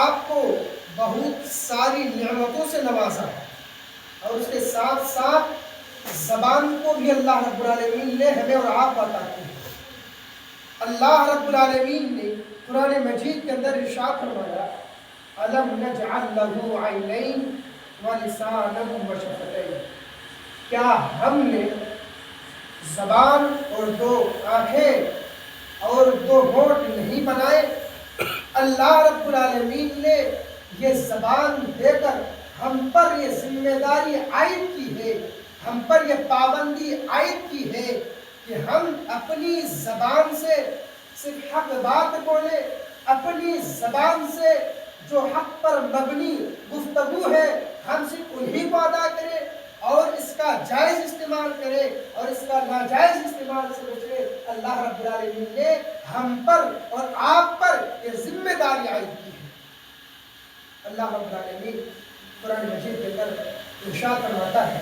آپ کو بہت ساری نعمتوں سے نوازا ہے، اور اس کے ساتھ ساتھ زبان کو بھی اللہ رب العالمین نے ہمیں اور آپ عطا کی ہے۔ اللہ رب العالمین نے قرآن مجید کے اندر ارشاد فرمایا أَلَمْ نَجْعَلْ لَهُ عَيْنَيْنِ وَلِسَانًا وَشَفَتَيْنِ، کیا ہم نے زبان اور دو آنکھیں اور دو ہونٹ نہیں بنائے؟ اللہ رب العالمین نے یہ زبان دے کر ہم پر یہ ذمہ داری عائد کی ہے، ہم پر یہ پابندی عائد کی ہے کہ ہم اپنی زبان سے صرف حق بات بولے، اپنی زبان سے جو حق پر مبنی گفتگو ہے ہم صرف انہی کو ادا کریں، اور اس کا جائز استعمال کرے اور اس کا ناجائز استعمال سے بچے۔ اللہ رب العالمین نے ہم پر اور آپ پر یہ ذمہ داری عائد کی ہے۔ اللہ رب العالمین قرآن مجید کے اندر ارشاد فرماتا ہے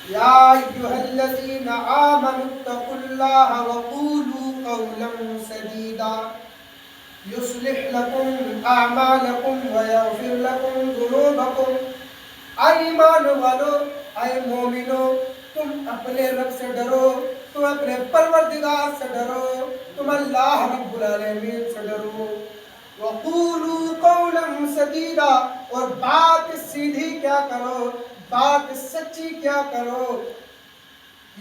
یا ایھا الذین آمنوا اتقوا اللہ وقولوا قولا سدیدا یصلح لکم اعمالکم ویغفر لکم ذنوبکم۔ اے ایمان والو، اے مومنو، تم اپنے رب سے ڈرو، تم اپنے پروردگار سے ڈرو، تم اللہ رب العالمین سے ڈرو۔ وَقُولُوا قَوْلًا سَدِيدًا، اور بات سیدھی کیا کرو، بات سچی کیا کرو۔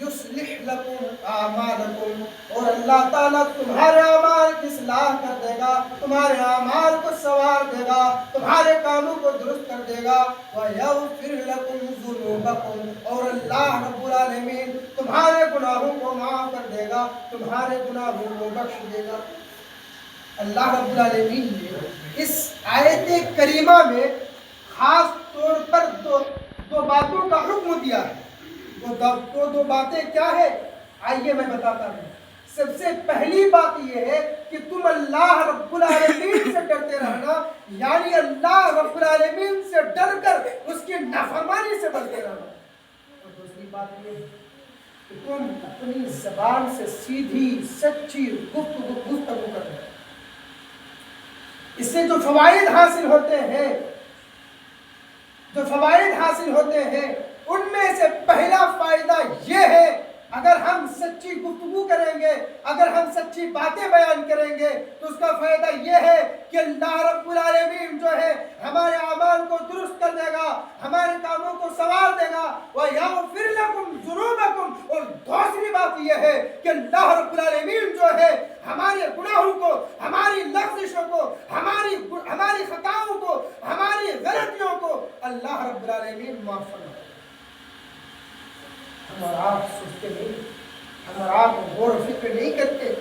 یُصْلِحْ لَكُمْ أَعْمَالَكُمْ، اور اللہ تعالیٰ تمہارے اعمال کی اصلاح کر دے گا، تمہارے اعمال کو سنوار دے گا، تمہارے کاموں کو درست کر دے گا۔ وَيَغْفِرْ لَكُمْ ذُنُوبَكُمْ، اور اللہ رب العالمین تمہارے گناہوں کو معاف کر دے گا، تمہارے گناہوں کو بخش دے گا۔ اللہ رب العالمین نے اس آیت کریمہ میں خاص طور پر دو باتوں کا حکم دیا ہے۔ وہ دو باتیں کیا ہے؟ آئیے میں بتاتا ہوں۔ سب سے پہلی بات یہ ہے کہ تم اللہ رب العالمین سے ڈرتے رہنا، یعنی اللہ رب العالمین سے ڈر کر اس کی نافرمانی سے بچتے رہنا۔ اور دوسری بات یہ ہے کہ تم اپنی زبان سے سیدھی سچی گفتگو کرنا۔ اس سے جو فوائد حاصل ہوتے ہیں ان میں سے پہلا فائدہ یہ ہے، اگر ہم سچی گفتگو کریں گے، اگر ہم سچی باتیں بیان کریں گے تو اس کا فائدہ یہ ہے کہ اللہ رب العالمین جو ہے ہمارے اعمال کو درست کر دے گا، ہمارے کاموں کو سنوار دے گا۔ وَيَغْفِرْ لَكُمْ ذُنُوبَكُمْ، اور دوسری بات یہ ہے کہ اللہ رب العالمین جو ہے ہمارے گناہوں کو، ہماری لغزشوں کو، ہماری خطاؤں کو، ہماری غلطیوں کو اللہ رب العالمین معاف فرمائے۔ ہم اور آپ سوچتے نہیں، ہم اور آپ غور و فکر نہیں کرتے،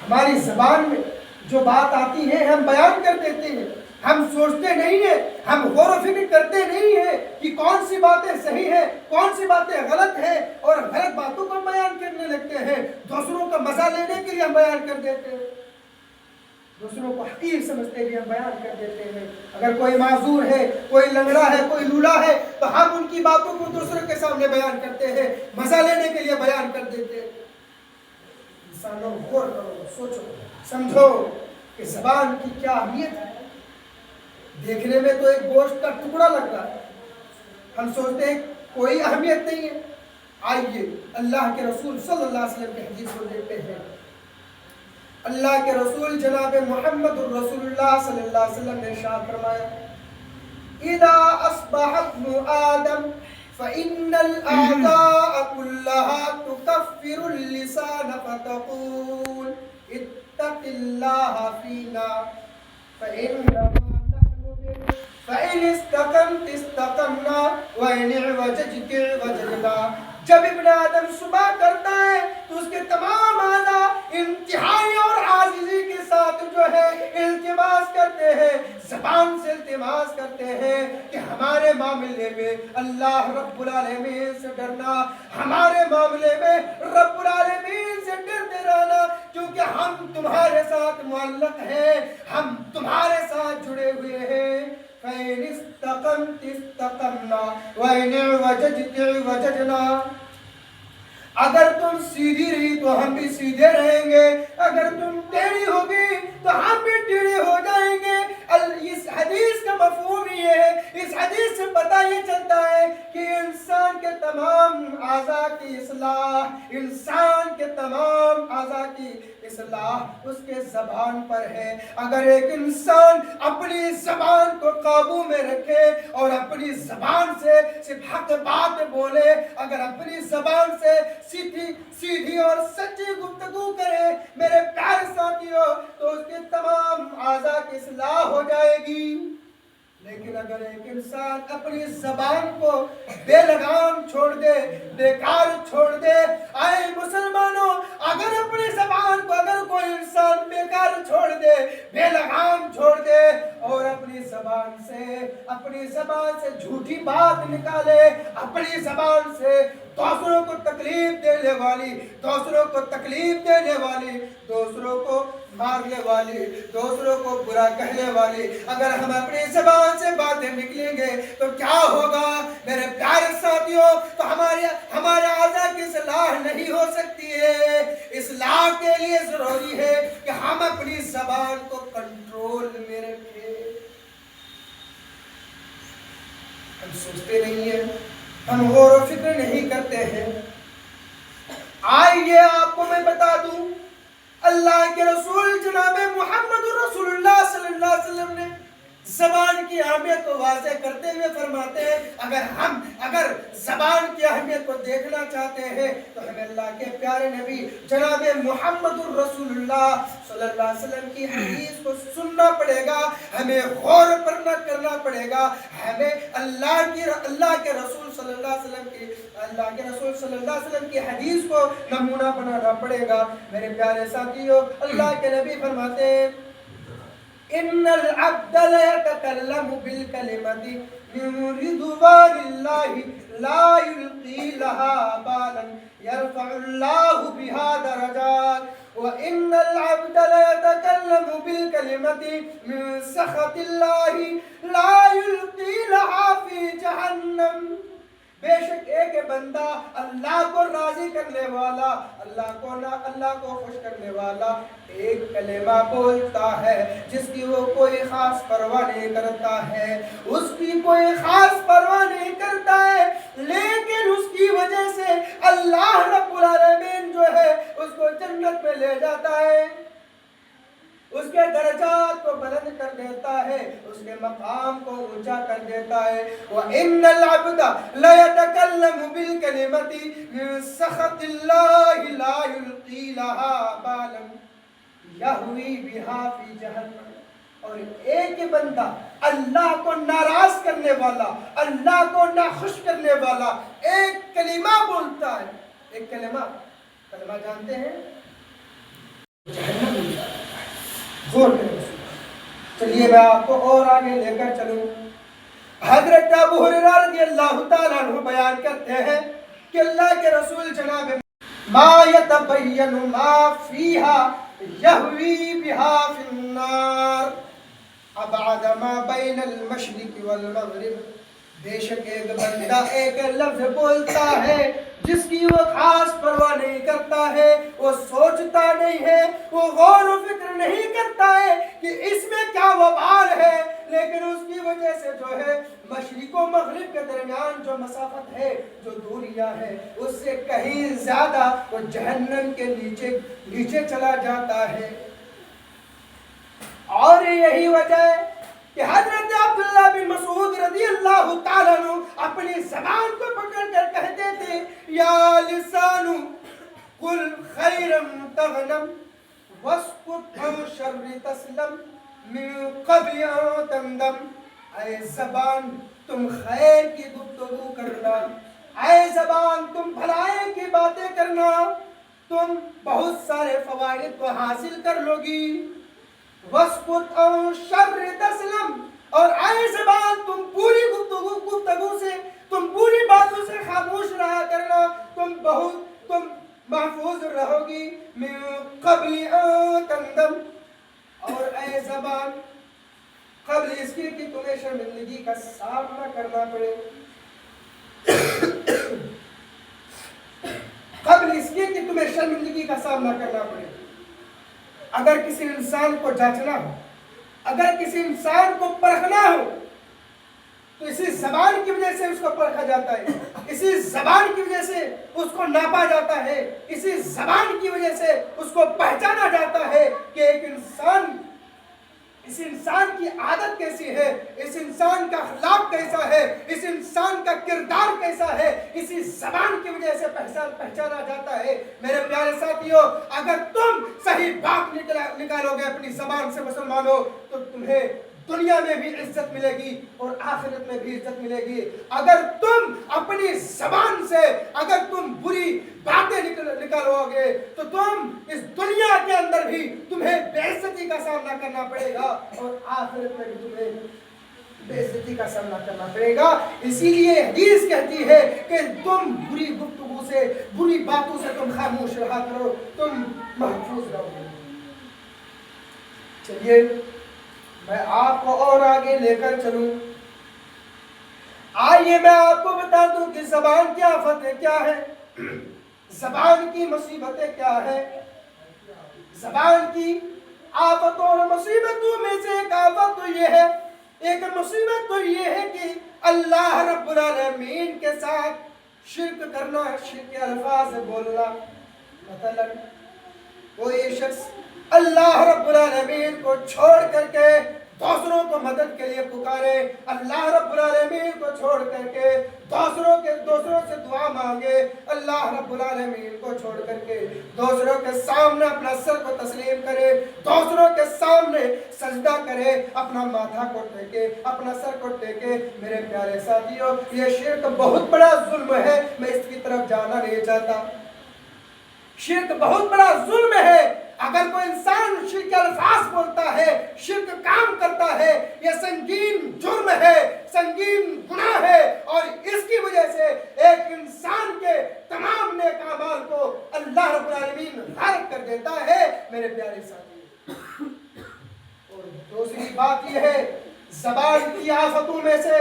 ہماری زبان میں جو بات آتی ہے ہم بیان کر دیتے ہیں، ہم سوچتے نہیں ہیں، ہم غور و فکر کرتے نہیں ہیں کہ کون سی باتیں صحیح ہیں، کون سی باتیں غلط ہیں، اور غلط باتوں کو بیان کرنے لگتے ہیں، دوسروں کا مزہ لینے کے لیے ہم بیان کر دیتے ہیں، دوسروں کو حقیر سمجھتے ہوئے ہم بیان کر دیتے ہیں۔ اگر کوئی معذور ہے، کوئی لنگڑا ہے، کوئی لولا ہے تو ہم ان کی باتوں کو دوسروں کے سامنے بیان کرتے ہیں، مزہ لینے کے لیے بیان کر دیتے ہیں۔ انسانوں غور کرو، سوچو، سمجھو کہ زبان کی کیا اہمیت ہے۔ دیکھنے میں تو ایک گوشت کا ٹکڑا لگ رہا ہے، ہم سوچتے ہیں کوئی اہمیت نہیں ہے۔ آئیے اللہ کے رسول صلی اللہ علیہ وسلم کی حدیث کو دیکھتے ہیں۔ اللہ کے رسول جناب محمد رسول اللہ صلی اللہ علیہ وسلم نے ارشاد فرمایا اذا اصبح ابن آدم فإن الأعضاء كلها تكفر اللسان فتقول اتق الله فينا فإنما نحن به فإن استقمت استقمنا وإن اعوججت اعوججنا۔ جب ابن آدم صبح کرتا ہے تو اس کے تمام اعضاء انتہائی اور عاجزی کے ساتھ جو ہے التماس کرتے ہیں، زبان سے التماس کرتے ہیں کہ ہمارے معاملے میں اللہ رب العالمین سے ڈرنا، ہمارے معاملے میں رب العالمین سے ڈرتے رہنا، کیونکہ ہم تمہارے ساتھ معلق ہیں، ہم تمہارے ساتھ جڑے ہوئے ہیں۔ فَإِنِ اسْتَقَمْتِ اسْتَقَمْنَا وَإِنِ اعْوَجَجْتِ اعْوَجَجْنَا۔ اگر تم سیدھی رہی تو ہم بھی سیدھے رہیں گے، اگر تم ٹیڑھی ہوگی تو ہم بھی ٹیڑھے ہو جائیں گے۔ زبان پر ہے. اگر ایک انسان اپنی زبان کو قابو میں رکھے اور اپنی زبان سے صرف حق بات بولے, اگر اپنی زبان سے سیدھی اور سچی گفتگو کرے میرے پیارے ساتھیوں, تو اس کے تمام اعضاء کی اصلاح ہو جائے گی. لیکن اگر ایک انسان اپنی زبان کو بے لگام چھوڑ دے, بیکار چھوڑ دے, آئے مسلمانوں, اگر اپنی زبان کو اگر کوئی انسان بیکار چھوڑ دے, بے لگام چھوڑ دے اور اپنی زبان سے جھوٹی بات نکالے, اپنی زبان سے دوسروں کو تکلیف دینے والی, دوسروں کو تکلیف دینے والی, دوسروں کو مارنے والی, دوسروں کو برا کہنے والی, اگر ہم اپنی زبان سے باتیں نکلیں گے تو کیا ہوگا میرے پیارے ساتھیوں؟ تو ہمارے اعضاء کی اصلاح نہیں ہو سکتی ہے. اصلاح کے لیے ضروری ہے کہ ہم اپنی زبان کو کنٹرول میں رکھیں. ہم سوچتے نہیں ہیں, ہم غور و فکر نہیں کرتے ہیں. آئیے آپ کو میں بتا دوں, اللہ کے رسول جناب محمد رسول اللہ صلی اللہ علیہ وسلم نے زبان کی اہمیت کو واضح کرتے ہوئے فرماتے ہیں, اگر زبان کی اہمیت کو دیکھنا چاہتے ہیں تو ہمیں اللہ کے پیارے نبی جناب محمد رسول اللہ صلی اللہ علیہ وسلم کی حدیث کو سننا پڑے گا, ہمیں غور کرنا پڑے گا, ہمیں اللہ کے رسول صلی اللہ علیہ وسلم کی حدیث کو نمونہ بنانا پڑے گا. میرے پیارے ساتھیوں, اللہ کے نبی فرماتے ہیں ان العبد ليتكلم بالكلمة من رضوان الله لا يلقي لها بالا يرفع الله بها درجات, وان العبد ليتكلم بالكلمة من سخط الله لا يلقي لها في جهنم. بے شک ایک بندہ اللہ کو راضی کرنے والا, اللہ کو خوش کرنے والا ایک کلمہ بولتا ہے جس کی وہ کوئی خاص پرواہ نہیں کرتا ہے, اس کی کوئی خاص پرواہ نہیں کرتا ہے, لیکن اس کی وجہ سے اللہ رب العالمین جو ہے اس کو جنت میں لے جاتا ہے, اس کے درجات کو بلند کر دیتا ہے, اس کے مقام کو اونچا کر دیتا ہے. وَإِنَّ الْعَبْدَ لَيَتَكَلَّمُ بِالْكَلِمَةِ مِنْ سَخَطِ اللَّهِ لَا يُلْقِي لَهَا بَالًا يَهْوِي بِهَا فِي جَهَنَّمَ. اور ایک بندہ اللہ کو ناراض کرنے والا, اللہ کو ناخوش کرنے والا ایک کلمہ بولتا ہے, ایک کلمہ جانتے ہیں, جہنم میں جاتا ہے. چلیے میں آپ کو اور آگے لے کر چلوں. حضرت ابو ہریرہ رضی اللہ تعالیٰ عنہ بیان کرتے ہیں کہ اللہ کے رسول جناب ما یتبین ما فیہا یہوی بہا فی النار ابعد ما بین المشرق والمغرب. بے شک ایک بندہ ایک لفظ بولتا ہے جس کی وہ خاص پرواہ نہیں کرتا ہے, وہ سوچتا نہیں ہے, وہ غور و فکر نہیں کرتا ہے کہ اس میں کیا وبال ہے, لیکن اس کی وجہ سے جو ہے مشرق و مغرب کے درمیان جو مسافت ہے, جو دوریاں ہے, اس سے کہیں زیادہ وہ جہنم کے نیچے چلا جاتا ہے. اور یہی وجہ ہے کہ حضرت عبداللہ بن مسعود رضی اللہ تعالیٰ عنہ اپنی زبان کو پکڑ کر کہتے تھے یا لسان قل خیرا تغنم واسکت عن شر تسلم من قبل ان تندم. اے زبان تم خیر کی گفتگو کرنا, اے زبان تم بھلائی کی باتیں کرنا, تم بہت سارے فوائد کو حاصل کر لو گی. وَاسْكُتْ عَنْ شَرِّ تَسْلَمْ, اور اے زبان تم پوری گفتگو سے, تم پوری باتوں سے خاموش رہا کرنا, تم محفوظ رہو گی. مِن قَبْلِ أَن تَنْدَمْ, اور اے زبان قبل اس کی کہ تمہیں شرمندگی کا سامنا کرنا پڑے, قبل اس کی کہ تمہیں شرمندگی کا سامنا کرنا پڑے. اگر کسی انسان کو جانچنا ہو, اگر کسی انسان کو پرکھنا ہو تو اسی زبان کی وجہ سے اس کو پرکھا جاتا ہے، اسی زبان کی وجہ سے اس کو ناپا جاتا ہے، اسی زبان کی وجہ سے اس کو پہچانا جاتا ہے کہ ایک انسان، اس انسان کی عادت کیسی ہے، اس انسان کا اخلاق کیسا ہے، اس انسان کا کردار کیسا ہے، اسی زبان کی وجہ سے پہچانا جاتا ہے۔ میرے پیارے ساتھیوں، اگر تم صحیح بات نکالو گے اپنی زبان سے مسلمانوں، تو تمہیں دنیا میں بھی عزت ملے گی اور آخرت میں بھی عزت ملے گی۔ اگر تم اپنی زبان سے اگر تم بری باتیں نکالو گے تو تم اس دنیا کے اندر بھی تمہیں بے عزتی کا سامنا کرنا پڑے گا اور آخرت میں بھی تمہیں بے عزتی کا سامنا کرنا پڑے گا۔ اسی لیے حدیث کہتی ہے کہ تم بری گفتگو سے، بری باتوں سے تم خاموش رہا کرو، تم محفوظ رہو۔ چلیے میں آپ کو اور آگے لے کر چلوں۔ آئیے میں آپ کو بتا دوں کہ زبان کی آفتیں کیا ہے، زبان کی مصیبتیں کیا ہے۔ زبان کی آفتوں اور مصیبتوں میں سے ایک آفت تو یہ ہے، ایک مصیبت تو یہ ہے کہ اللہ رب العالمین کے ساتھ شرک کرنا، شرک کے الفاظ بولنا۔ مثلا کوئی شخص اللہ رب العالمین کو چھوڑ کر کے دوسروں کو مدد کے لیے پکارے، اللہ رب العالمین کو چھوڑ کر کے دوسروں سے دعا مانگے، اللہ رب العالمین کو چھوڑ کر کے دوسروں کے سامنے اپنا سر کو تسلیم کرے، دوسروں کے سامنے سجدہ کرے، اپنا ماتھا کو ٹیکے، اپنا سر کو ٹیکے۔ میرے پیارے ساتھیوں، یہ شرک بہت بڑا ظلم ہے، میں اس کی طرف جانا نہیں چاہتا۔ شرک بہت بڑا ظلم ہے۔ اگر کوئی انسان شرک کے الفاظ بولتا ہے، شرک کام کرتا ہے، یہ سنگین جرم ہے، سنگین گناہ ہے، اور اس کی وجہ سے ایک انسان کے تمام نیک اعمال کو اللہ رب العالمین غارت کر دیتا ہے۔ میرے پیارے ساتھی، اور دوسری بات یہ ہے، زبان کی آفتوں میں سے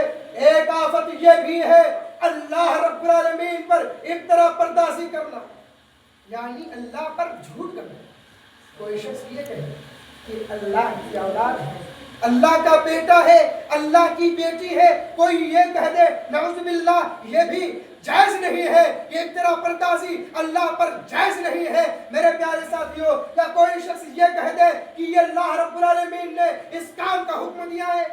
ایک آفت یہ بھی ہے اللہ رب العالمین پر افطرا پردازی کرنا، یعنی اللہ پر جھوٹ کرنا۔ کوئی شخص یہ کہے کہ اللہ کی اولاد ہے، اللہ کا بیٹا ہے، اللہ کی بیٹی ہے، کوئی یہ کہہ دے نعوذ باللہ، یہ بھی جائز نہیں ہے، یہ افطرا پردازی اللہ پر جائز نہیں ہے۔ میرے پیارے ساتھیوں، یا کوئی شخص یہ کہہ دے کہ یہ اللہ رب العالمین نے اس کام کا حکم دیا ہے،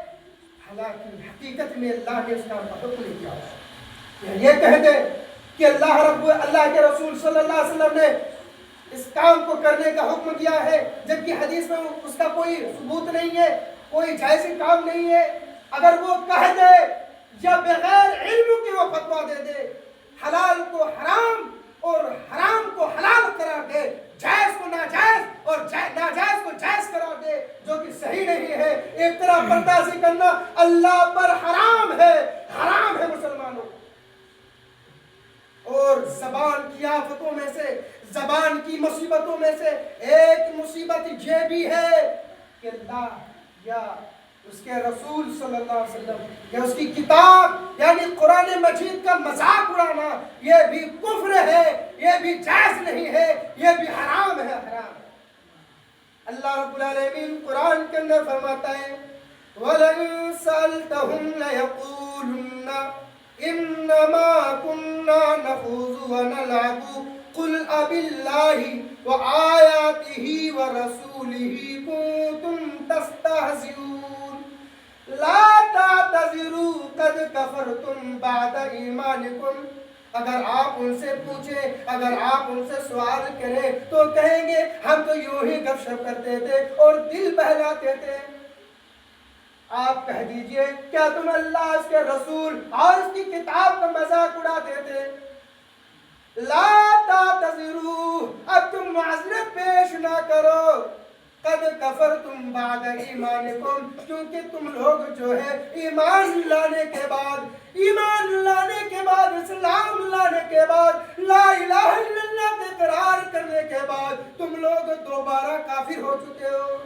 حالانکہ حقیقت میں اللہ نے اس کام کا حکم نہیں دیا ہے۔ یہ کہہ دے کہ اللہ کے رسول صلی اللہ علیہ وسلم نے اس کام کو کرنے کا حکم دیا ہے، جبکہ حدیث میں اس کا کوئی ثبوت نہیں ہے، کوئی جائز کام نہیں ہے۔ اگر وہ کہہ دے یا بغیر علم کے وہ فتویٰ دے دے، حلال کو حرام اور حرام کو حلال قرار دے، جائز کو ناجائز اور ناجائز کو جائز قرار دے، جو کہ صحیح نہیں ہے۔ افطرا پردازی کرنا اللہ پر حرام ہے، حرام ہے مسلمانوں۔ اور زبان کی آفتوں میں سے، زبان کی مصیبتوں میں سے ایک مصیبت یہ بھی ہے کہ اللہ یا اس کے رسول صلی اللہ علیہ وسلم یا اس کی کتاب یعنی قرآن مجید کا مذاق اڑانا، یہ بھی کفر ہے، یہ بھی جائز نہیں ہے، یہ بھی حرام ہے، حرام ہے۔ اللہ رب العالمین قرآن کے اندر فرماتا ہے وَلَئِن سَأَلْتَهُمْ لَيَقُولُنَّ إِنَّمَا كُنَّا نَخُوضُ وَنَلْعَبُ قُلْ أَبِاللَّهِ وَآيَاتِهِ وَرَسُولِهِ كُنتُمْ تَسْتَهْزِئُونَ لَا تَعْتَذِرُوا قَدْ كَفَرْتُمْ بَعْدَ إِيمَانِكُمْ۔ اگر آپ ان سے پوچھیں، اگر آپ ان سے سوال کریں تو کہیں گے ہم تو یوں ہی گپ شپ کرتے تھے اور دل بہلاتے تھے۔ آپ کہہ دیجئے کیا تم اللہ، اس کے رسول اور اس کی کتاب کا مذاق اڑاتے تھے؟ لا تعتذروا، اب تم معذرت پیش نہ کرو، قد کفرتم بعد ایمانکم، کیونکہ تم لوگ جو ہے ایمان لانے کے بعد، اسلام لانے کے بعد، لا الہ الا اللہ کے اقرار کرنے کے بعد تم لوگ دوبارہ کافر ہو چکے ہو،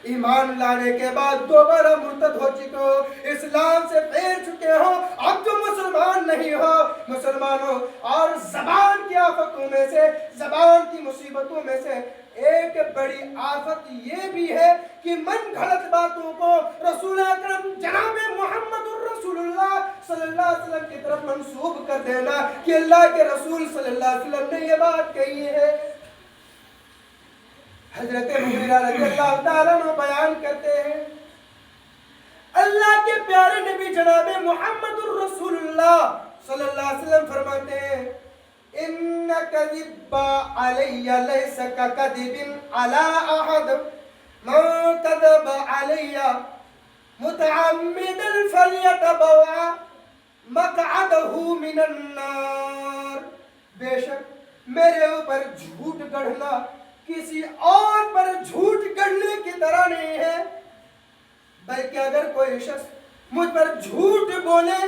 ایمان لانے کے بعد دوبارہ مرتد ہو چکے ہو، اسلام سے پھیر چکے ہو، اب تم مسلمان نہیں ہو۔ مسلمانوں، اور زبان کی آفتوں میں سے، زبان کی مصیبتوں میں سے ایک بڑی آفت یہ بھی ہے کہ من گھڑت باتوں کو رسول اکرم جناب محمد الرسول اللہ صلی اللہ علیہ وسلم کی طرف منسوب کر دینا کہ اللہ کے رسول صلی اللہ علیہ وسلم نے یہ بات کہی ہے۔ حضرت مغیرہ رضی اللہ تعالیٰ عنہ بیان کرتے ہیں اللہ کے پیارے نبی جناب محمد الرسول اللہ صلی اللہ علیہ وسلم فرماتے ہیں ان کذب علی لیس کذب علی احد من کذب علی متعمدا فلیتبوأ مقعدہ من النار، بے شک میرے اوپر جھوٹ گڑھنا کسی اور پر جھوٹ گڑھنے کی طرح نہیں ہے، بلکہ اگر کوئی شخص مجھ پر جھوٹ بولے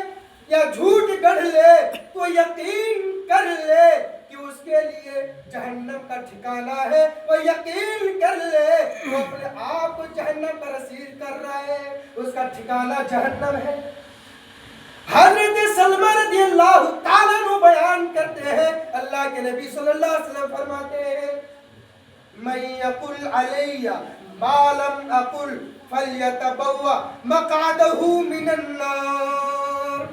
یا جھوٹ گڑھ لے تو یقین کر لے کہ اس کے لیے جہنم کا ٹھکانہ ہے، وہ یقین کر لے وہ اپنے آپ کو جہنم پر اسیر کر رہا ہے، اس کا ٹھکانہ جہنم ہے۔ حضرت سلمہ رضی اللہ تعالیٰ عنہ بیان کرتے ہیں اللہ کے نبی صلی اللہ علیہ وسلم فرماتے ہیں من یقل علی ما لم اقل فلیتبوأ مقعدہ من النار،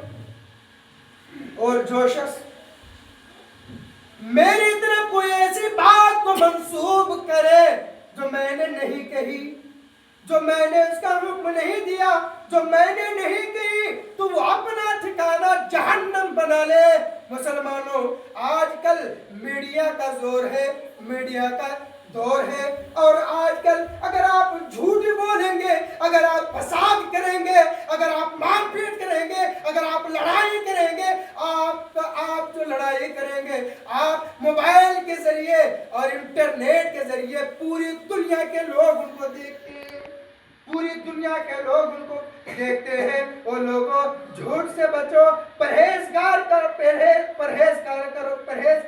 اور جو شخص میری طرف کوئی ایسی بات کو منسوب کرے جو میں نے نہیں کہی، جو میں نے اس کا حکم نہیں دیا، جو میں نے نہیں کہی، تو وہ اپنا ٹھکانہ جہنم بنا لے۔ مسلمانوں، آج کل میڈیا کا زور ہے، میڈیا کا دور ہے، اور آج کل اگر آپ جھوٹ بولیں گے، اگر آپ فساد کریں گے، اگر آپ مار پیٹ کریں گے، اگر آپ لڑائی کریں گے، آپ جو لڑائی کریں گے آپ موبائل کے ذریعے اور انٹرنیٹ کے ذریعے پوری دنیا کے لوگ ان کو دیکھتے ہیں، پوری دنیا کے لوگ ان کو دیکھتے ہیں۔ وہ لوگوں جھوٹ سے بچو، پرہیزگار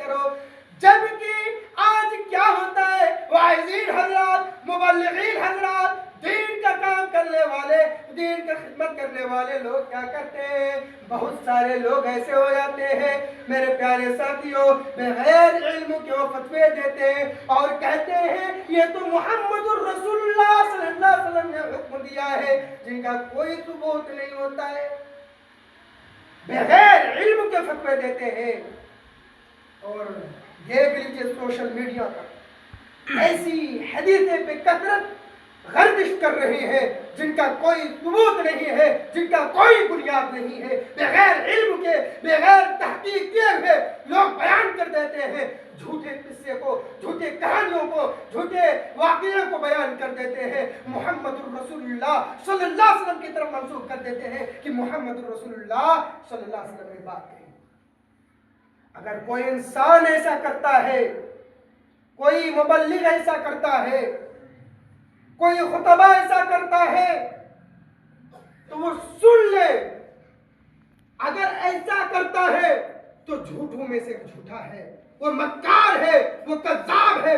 کرو، جبکہ آج کیا ہوتا ہے، واعظین حضرات، مبلغین حضرات، دین کا کام کرنے والے، دین کا خدمت کرنے والے لوگ کیا کرتے ہیں، بہت سارے لوگ ایسے ہو جاتے ہیں میرے پیارے ساتھیوں، بغیر علم کے وہ فتوے دیتے ہیں اور کہتے ہیں یہ تو محمد الرسول اللہ صلی اللہ علیہ وسلم نے حکم دیا ہے، جن کا کوئی ثبوت نہیں ہوتا ہے، بغیر علم کے فتوے دیتے ہیں۔ اور یہ بھی سوشل میڈیا پر ایسی حدیثیں بے کثرت گردش کر رہے ہیں جن کا کوئی ثبوت نہیں ہے، جن کا کوئی بنیاد نہیں ہے، بغیر علم کے، بغیر تحقیق کیے ہوئے لوگ بیان کر دیتے ہیں، جھوٹے قصے کو، جھوٹے کہانیوں کو، جھوٹے واقعوں کو بیان کر دیتے ہیں، محمد الرسول اللہ صلی اللہ علیہ وسلم کی طرف منسوخ کر دیتے ہیں کہ محمد الرسول اللہ صلی اللہ علیہ وسلم نے بات کہی۔ اگر کوئی انسان ایسا کرتا ہے، کوئی مبلغ ایسا کرتا ہے، کوئی خطبہ ایسا کرتا ہے تو وہ سن لے، اگر ایسا کرتا ہے تو جھوٹوں میں سے جھوٹا ہے، وہ مکار ہے، وہ کذاب ہے۔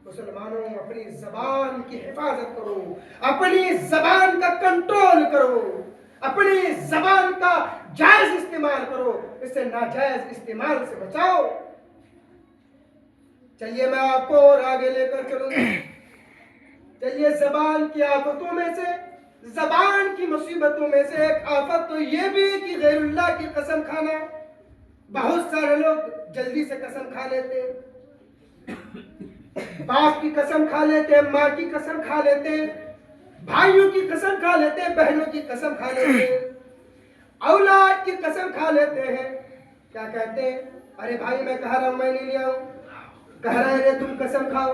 مسلمانوں اپنی زبان کی حفاظت کرو، اپنی زبان کا کنٹرول کرو، اپنی زبان کا جائز استعمال کرو، اس سے ناجائز استعمال سے بچاؤ۔ چلیے میں آپ کو اور آگے لے کر چلوں گا۔ چلیے زبان کی آفتوں میں سے، زبان کی مصیبتوں میں سے ایک آفت تو یہ بھی کہ غیر اللہ کی قسم کھانا۔ بہت سارے لوگ جلدی سے قسم کھا لیتے ہیں، باپ کی قسم کھا لیتے ہیں، ماں کی قسم کھا لیتے ہیں، بھائیوں کی قسم کھا لیتے ہیں، بہنوں کی قسم کھا لیتے ہیں، اولاد کی قسم کھا لیتے ہیں۔ کیا کہتے ہیں؟ ارے بھائی میں کہہ رہا ہوں میں نہیں لیا ہوں، کہہ رہے ہیں تم قسم کھاؤ،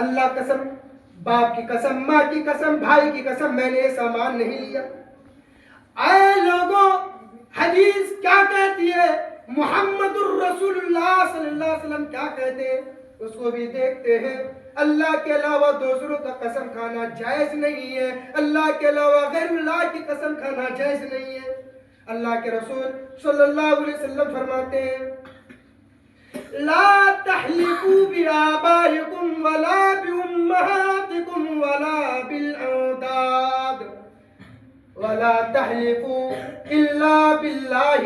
اللہ قسم، باپ کی قسم، ماں کی قسم، بھائی کی قسم، میں نے یہ سامان نہیں لیا۔ اے لوگوں، حدیث کیا کہتی ہے، محمد الرسول اللہ صلی اللہ علیہ وسلم کیا کہتے ہیں، اس کو بھی دیکھتے ہیں۔ اللہ کے علاوہ دوسروں کا قسم کھانا جائز نہیں ہے، اللہ کے علاوہ غیر اللہ کی قسم کھانا جائز نہیں ہے۔ اللہ کے رسول صلی اللہ علیہ وسلم فرماتے ہیں لا تحلفوا بآبائكم ولا بأمهاتكم ولا بالأنداد ولا تحلفوا إلا بالله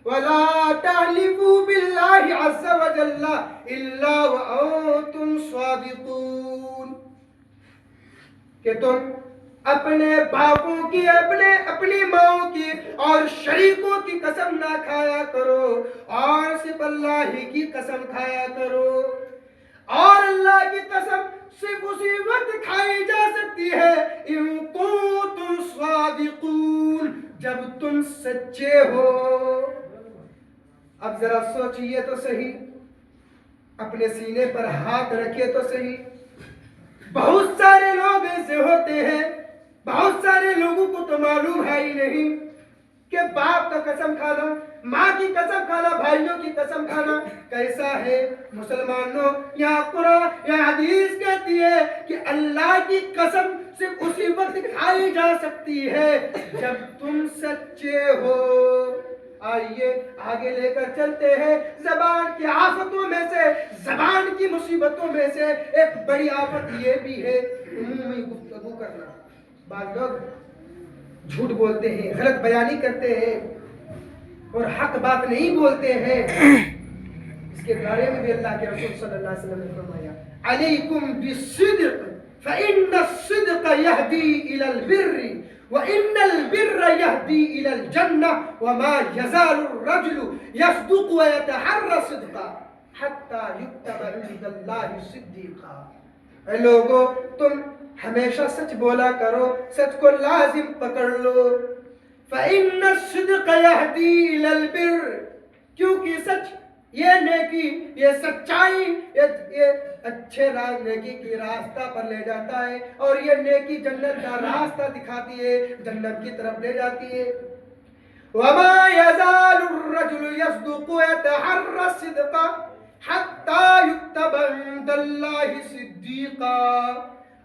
ولا تحلفوا بالله عز وجل إلا وأنتم صادقون، کہ تم اپنے باپوں کی، اپنی ماؤں کی اور شریکوں کی قسم نہ کھایا کرو، اور صرف اللہ ہی کی قسم کھایا کرو۔ اور اللہ کی قسم صرف اسی وقت کھائی جا سکتی ہے ان کنتم صادقون، جب تم سچے ہو۔ اب ذرا سوچئے تو صحیح، اپنے سینے پر ہاتھ رکھیے تو صحیح۔ بہت سارے لوگ ایسے ہوتے ہیں، بہت سارے لوگوں کو تو معلوم ہے ہی نہیں کہ باپ کا قسم کھانا، ماں کی قسم کھانا، بھائیوں کی قسم کھانا کیسا ہے۔ مسلمانوں، یہاں قرآن یا حدیث کہتی ہے کہ اللہ کی قسم صرف اسی وقت کھائی جا سکتی ہے جب تم سچے ہو۔ آئیے آگے لے کر چلتے ہیں۔ زبان کی آفتوں میں سے، زبان کی مصیبتوں میں سے ایک بڑی آفت یہ بھی ہے عمومی گفتگو کرنا۔ بعض لوگ جھوٹ بولتے ہیں، غلط بیانی کرتے ہیں اور حق بات نہیں بولتے ہیں۔ اس کے بارے میں بھی اللہ کے رسول صلی اللہ علیہ وسلم نے فرمایا علیکم بالصدق فإن الصدق يهدي إلى البر وإن البر يهدي إلى الجنة وما يزال الرجل يصدق ويتحرى الصدق حتى يكتب عند الله صديقا۔ اے لوگو، تم ہمیشہ سچ بولا کرو، سچ کو لازم پکڑ لو۔ فإن الصدق يهدي إلى البر، کیونکہ سچ، یہ نیکی، یہ سچائی، یہ اچھے نیکی کی راستہ پر لے جاتا ہے، اور یہ نیکی جنت کا راستہ دکھاتی ہے، جنت کی طرف لے جاتی ہے۔ وما يزال الرجل يصدق ويتحرى الصدق حتى يكتب عند الله صديقا،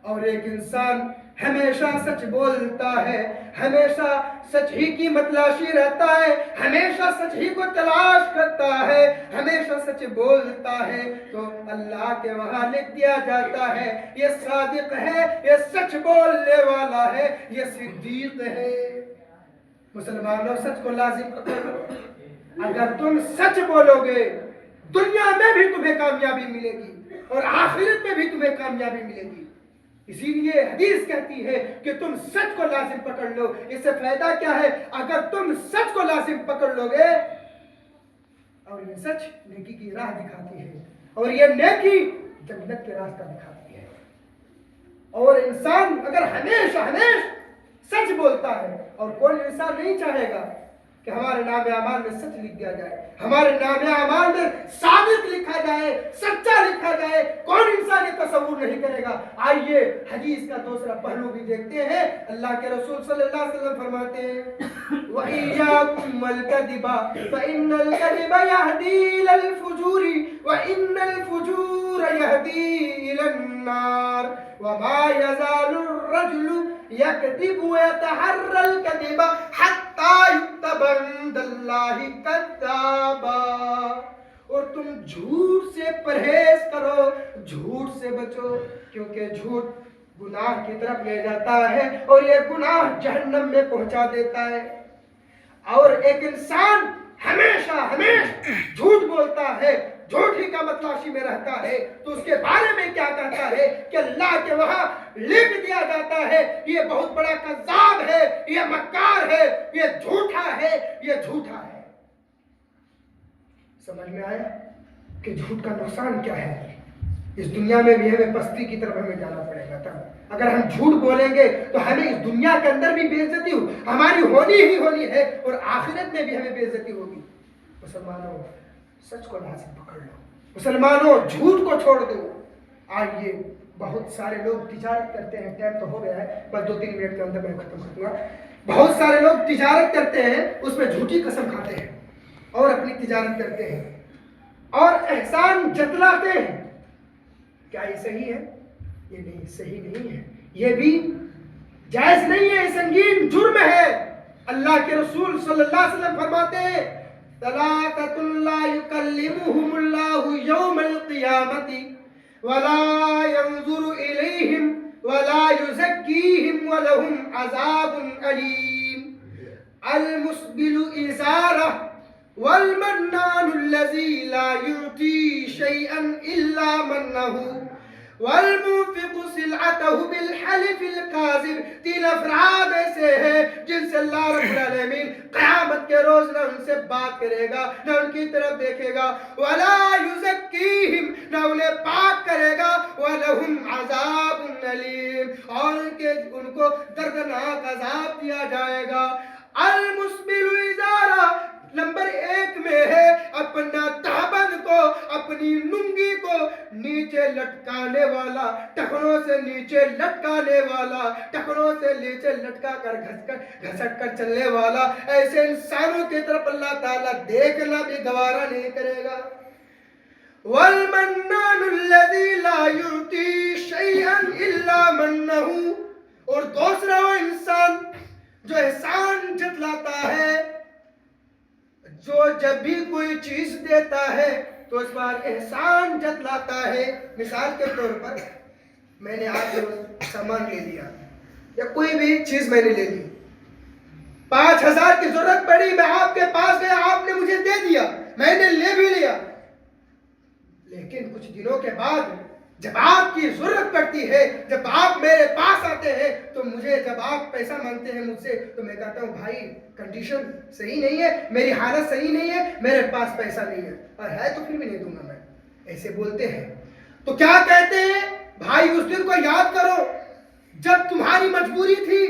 اور ایک انسان ہمیشہ سچ بولتا ہے، ہمیشہ سچ ہی کی متلاشی رہتا ہے، ہمیشہ سچ ہی کو تلاش کرتا ہے، ہمیشہ سچ بولتا ہے، تو اللہ کے وہاں لکھ دیا جاتا ہے یہ صادق ہے، یہ سچ بولنے والا ہے، یہ صدیق ہے۔ مسلمانوں، سچ کو لازم پکڑو۔ اگر تم سچ بولو گے، دنیا میں بھی تمہیں کامیابی ملے گی اور آخرت میں بھی تمہیں کامیابی ملے گی۔ اسی لیے حدیث کہتی ہے کہ تم سچ کو لازم پکڑ لو۔ اس سے فائدہ کیا ہے؟ اگر تم سچ کو لازم پکڑ لو گے، اور یہ سچ نیکی کی راہ دکھاتی ہے، اور یہ نیکی جنت کے راستہ دکھاتی ہے۔ اور انسان اگر ہمیشہ سچ بولتا ہے، اور کوئی انسان نہیں چاہے گا کہ ہمارے نام اعمال میں سچ لکھ دیا جائے، ہمارے نام اعمال میں صادق لکھا جائے، سچا لکھا جائے، کون انسان یہ تصور نہیں کرے گا؟ آئیے حدیث کا دوسرا پہلو بھی دیکھتے ہیں۔ اللہ کے رسول صلی اللہ علیہ وسلم فرماتے ہیں وَإِيَّاكُمْ وَالْكَذِبَ فَإِنَّ الْكَذِبَ يَهْدِي إِلَى الْفُجُورِ وَإِنَّ الْفُجُورَ يَهْدِي إِلَى النَّارِ وَمَا يَزَالُ الرَّجُلُ يَكْذِبُ وَيَتَحَرَّى الْكَذِبَ حَتَّى يُكْتَبَ عِندَ اللَّهِ كَذَّابًا۔ اور تم جھوٹ سے پرہیز کرو، جھوٹ سے بچو، کیونکہ جھوٹ گناہ کی طرف لے جاتا ہے، اور یہ گناہ جہنم میں پہنچا دیتا ہے۔ اور ایک انسان ہمیشہ جھوٹ بولتا ہے، جھوٹ ہی کا متلاشی میں رہتا ہے، تو اس کے بارے میں کیا کہتا ہے کہ اللہ کے وہاں لکھ دیا جاتا ہے یہ بہت بڑا کذاب ہے، یہ مکار ہے، یہ جھوٹا ہے، یہ جھوٹا ہے۔ سمجھ میں آیا کہ جھوٹ کا نقصان کیا ہے؟ اس دنیا میں بھی ہمیں پستی کی طرف ہمیں جانا پڑے گا۔ تب اگر ہم جھوٹ بولیں گے تو ہمیں اس دنیا کے اندر بھی بے عزتی ہماری ہونی ہے، اور آخرت میں بھی ہمیں بے عزتی ہوگی۔ مسلمانوں، سچ کو لازم پکڑ لو، مسلمانوں جھوٹ کو چھوڑ دو۔ آئیے، بہت سارے لوگ تجارت کرتے ہیں، ٹائم تو ہو گیا ہے، بس 2-3 منٹ کے اندر میں ختم کر دوں گا۔ بہت سارے لوگ تجارت کرتے ہیں، اس میں جھوٹی قسم کھاتے ہیں اور اپنی تجارت کرتے ہیں اور احسان جتلاتے ہیں۔ کیا یہ صحیح ہے؟ یہ نہیں، صحیح نہیں ہے، یہ بھی جائز نہیں ہے، یہ سنگین جرم ہے۔ اللہ کے رسول صلی اللہ علیہ وسلم فرماتے ہیں ثلاثۃ لا یکلمہم اللہ یوم القیامۃ ولا ينظر الیہم ولا یزکیہم ولہم عذاب علیم المسبل ازارہ والمنان الذي لا يعطي شيئا إلا منه والمنفق سلعته بالحلف الكاذب، تین افراد ایسے ہیں جن سے اللہ رب العالمین قیامت کے روز نہ ان سے بات کرے گا، نہ ان کی طرف دیکھے گا، ولا یزکیہم، نہ انہیں پاک کرے گا، ولہم عذاب علیم، اور ان کو دردناک عذاب دیا جائے گا۔ المسبل ازارہ نمبر 1 میں ہے اپنا تہبند کو، اپنی ننگی کو نیچے لٹکانے والا، ٹخنوں سے نیچے لٹکانے والا، ٹخنوں سے نیچے لٹکا کر گھسٹ کر چلنے والا، ایسے انسانوں کی طرف اللہ تعالیٰ دیکھنا بھی گوارا نہیں کرے گا۔ والمنان الذی لا یعطی شیئا الا منہ، اور دوسرا وہ انسان جو احسان جتلاتا ہے، جو جب بھی کوئی چیز دیتا ہے تو اس پر احسان جتلاتا ہے۔ مثال کے طور پر میں نے آپ کو سامان لے لیا یا کوئی بھی چیز میں نے لے لی، 5,000 کی ضرورت پڑی، میں آپ کے پاس گیا، آپ نے مجھے دے دیا، میں نے لے بھی لیا، لیکن کچھ دنوں کے بعد جب آپ کی ضرورت پڑتی ہے، جب آپ میرے پاس آتے ہیں تو مجھے، جب آپ پیسہ مانگتے ہیں مجھ سے تو میں کہتا ہوں بھائی کنڈیشن صحیح نہیں ہے، میری حالت صحیح نہیں ہے، میرے پاس پیسہ نہیں ہے، اور ہے تو پھر بھی نہیں دوں گا میں، ایسے بولتے ہیں۔ تو کیا کہتے ہیں؟ بھائی اس دن کو یاد کرو جب تمہاری مجبوری تھی،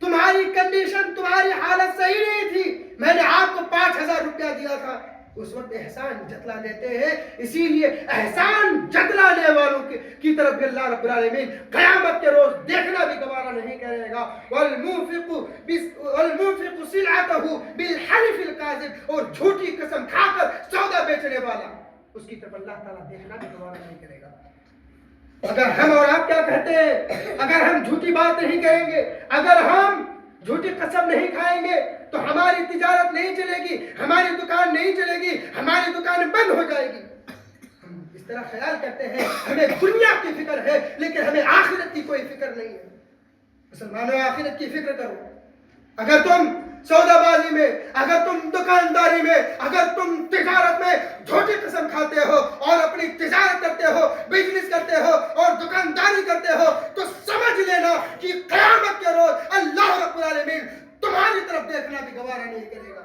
تمہاری کنڈیشن، تمہاری حالت صحیح نہیں تھی، میں نے آپ کو 5,000 روپیہ دیا تھا، اس وقت احسان جتلا دیتے ہیں۔ اسی لیے احسان جتلانے والوں کی طرف بھی اللہ رب العالمین قیامت کے روز دیکھنا بھی گوارا نہیں کرے گا۔ والمنفق سلعته بالحلف الكاذب، اور جھوٹی قسم کھا کر سودا بیچنے والا، اس کی طرف اللہ تعالیٰ دیکھنا بھی گوارا نہیں کرے گا۔ اگر ہم اور آپ کیا کہتے ہیں؟ اگر ہم جھوٹی بات نہیں کریں گے، اگر ہم جھوٹی قسم نہیں کھائیں گے تو ہماری تجارت نہیں چلے گی، ہماری دکان نہیں چلے گی، ہماری دکان بند ہو جائے گی۔ ہم اس طرح خیال کرتے ہیں ہمیں دنیا کی فکر ہے لیکن ہمیں آخرت کی کوئی فکر نہیں ہے۔ مسلمانوں، آخرت کی فکر کرو۔ اگر تم سودا بازی میں، اگر تم دکانداری میں، اگر تم تجارت میں جھوٹی قسم کھاتے ہو اور اپنی تجارت کرتے ہو، بزنس کرتے ہو اور دکانداری کرتے ہو، تو سمجھ لینا کہ قیامت کے روز اللہ رب العالمین تمہاری طرف دیکھنا بھی گوارا نہیں کرے گا۔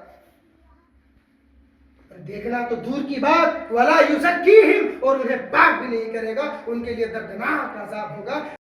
دیکھنا تو دور کی بات، ولا یزکیہم، اور انہیں پاک بھی نہیں کرے گا، ان کے لیے دردناک عذاب ہوگا۔